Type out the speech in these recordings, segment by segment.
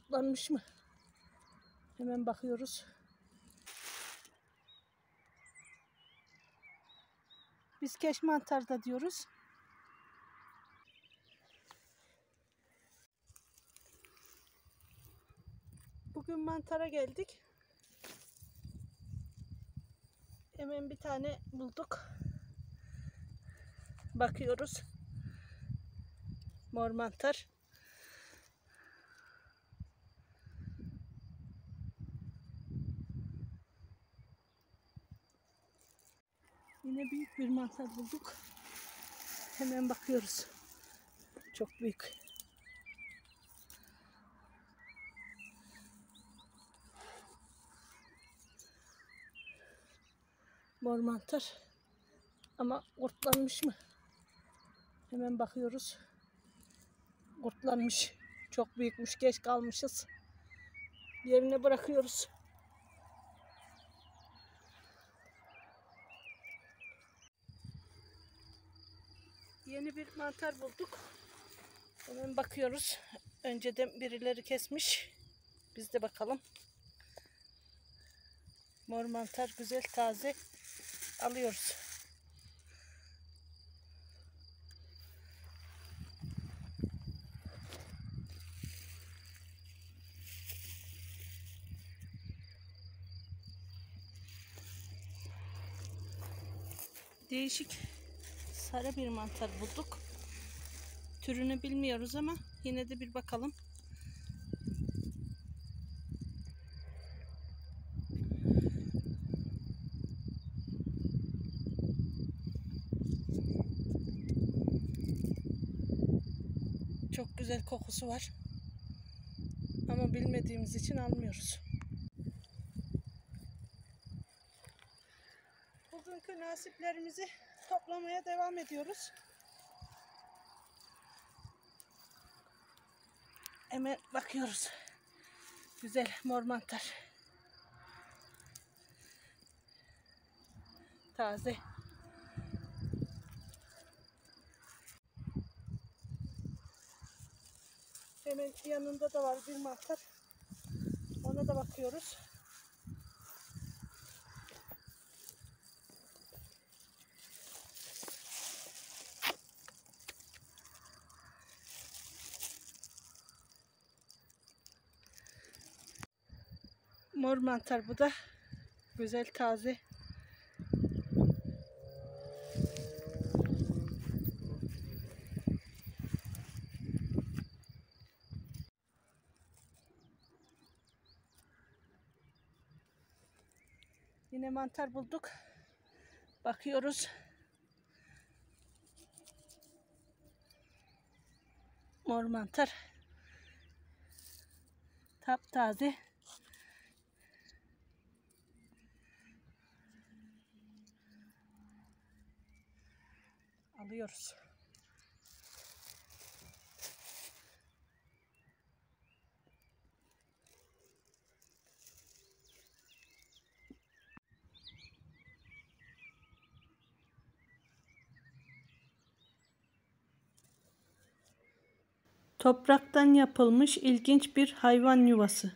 Kurtlanmış mı? Hemen bakıyoruz. Biz keş mantar da diyoruz. Bugün mantara geldik. Hemen bir tane bulduk. Bakıyoruz. Mor mantar. Yine büyük bir mantar bulduk. Hemen bakıyoruz. Çok büyük. Mor mantar. Ama kurtlanmış mı? Hemen bakıyoruz. Kurtlanmış. Çok büyükmüş. Geç kalmışız. Yerine bırakıyoruz. Yeni bir mantar bulduk. Hemen bakıyoruz. Önceden birileri kesmiş. Biz de bakalım. Mor mantar güzel, taze. Alıyoruz. Değişik sarı bir mantar bulduk. Türünü bilmiyoruz ama yine de bir bakalım. Çok güzel kokusu var. Ama bilmediğimiz için almıyoruz. Bugünkü nasiplerimizi toplamaya devam ediyoruz. Hemen bakıyoruz. Güzel mor mantar. Taze. Hemen yanında da var bir mantar. Ona da bakıyoruz. Mor mantar bu da. Güzel, taze. Yine mantar bulduk. Bakıyoruz. Mor mantar. Taptaze. Alıyoruz. Topraktan yapılmış ilginç bir hayvan yuvası.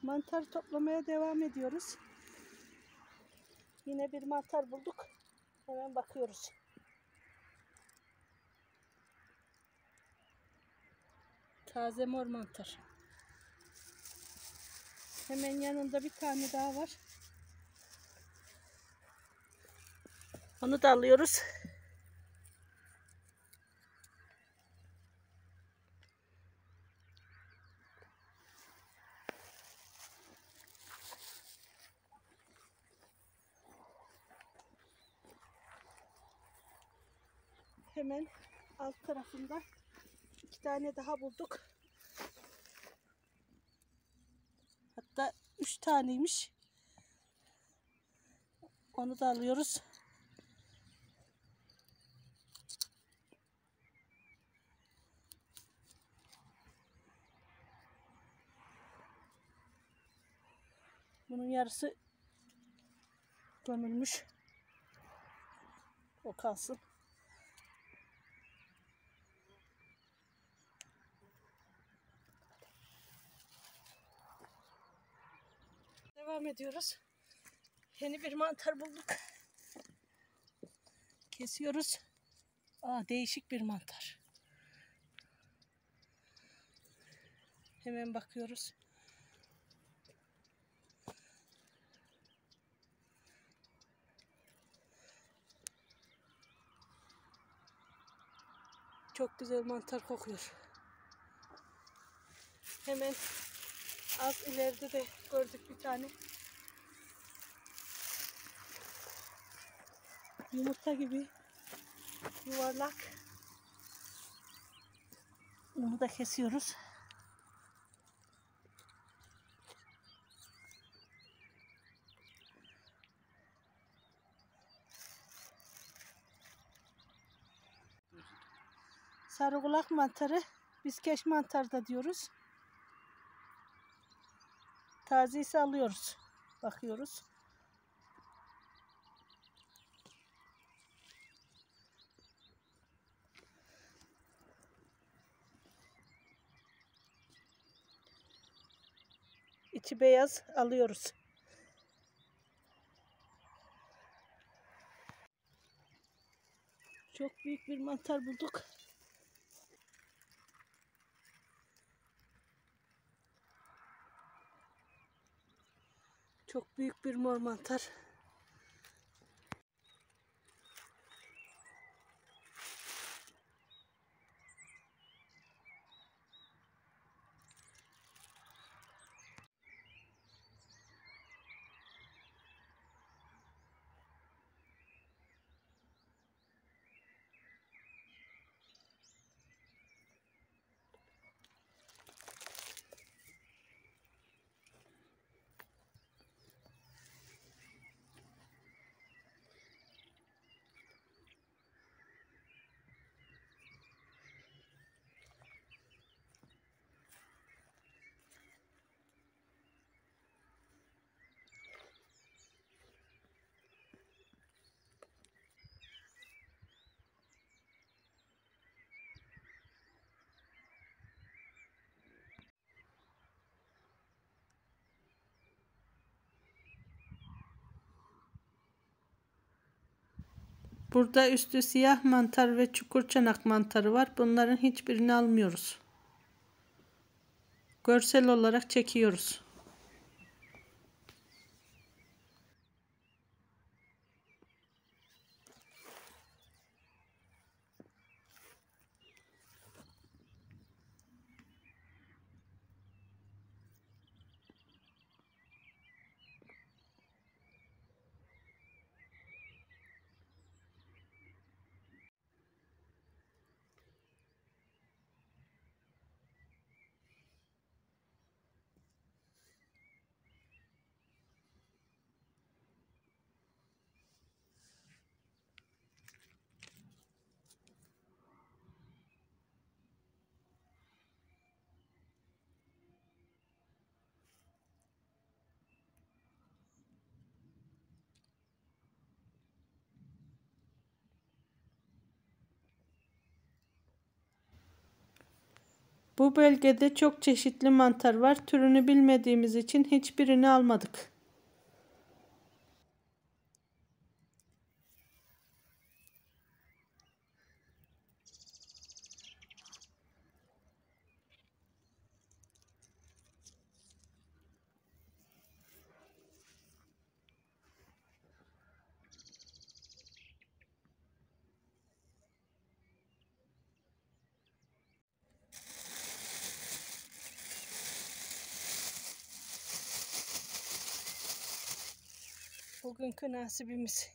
Mantar toplamaya devam ediyoruz. Yine bir mantar bulduk. Hemen bakıyoruz. Taze mor mantar. Hemen yanında bir tane daha var. Onu da alıyoruz. hemen alt tarafında 2 tane daha bulduk. Hatta 3 taneymiş. Onu da alıyoruz. Bunun yarısı gömülmüş. O kalsın. Devam ediyoruz. Yeni bir mantar bulduk. Kesiyoruz. Değişik bir mantar. Hemen bakıyoruz. Çok güzel mantar kokuyor. Hemen az ileride de gördük bir tane. Yumurta gibi yuvarlak. Bunu da kesiyoruz. Sarıkulak mantarı, biz keş mantarı da diyoruz. Tazesi alıyoruz. Bakıyoruz. İçi beyaz alıyoruz. Çok büyük bir mantar bulduk. Çok büyük bir mor mantar. Burada üstü siyah mantar ve çukur çanak mantarı var. Bunların hiçbirini almıyoruz. Görsel olarak çekiyoruz. Bu bölgede çok çeşitli mantar var. Türünü bilmediğimiz için hiçbirini almadık. Bugünkü nasibimiz.